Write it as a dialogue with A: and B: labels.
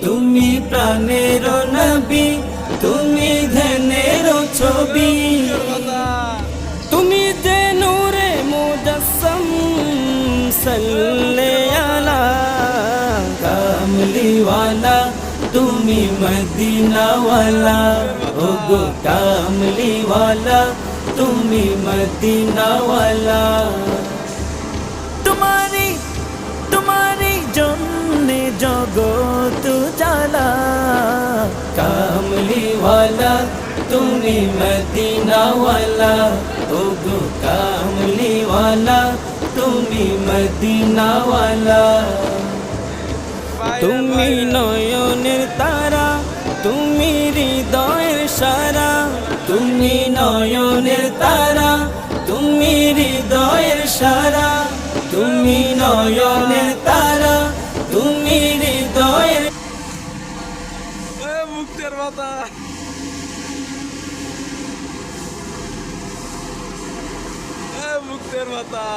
A: তুমি প্রাণের নবী, তুমি ধ্যানের ছবি, তুমি যে নূরে মুজাসসাম সাল্লে আলা কামলিওয়ালা, তুমি মদিনাওয়ালা, ও গো কামলিওয়ালা, তুমি মদিনাওয়ালা। তোমারি তোমারি জন্যে জগৎ জ্বালা, কামলিওয়ালা, তুমি মদিনাওয়ালা, ও গো কামলিওয়ালা, তুমি মদিনাওয়ালা। তুমি নয়নের তারা, তুমি হৃদয়ের সারা, তুমি নয়নের তারা, তুমি হৃদয়ের সারা, তুমি নয়নের তারা, তুমি হৃদয়ের।
B: মুক্তের মাতা, মুক্তের মাতা।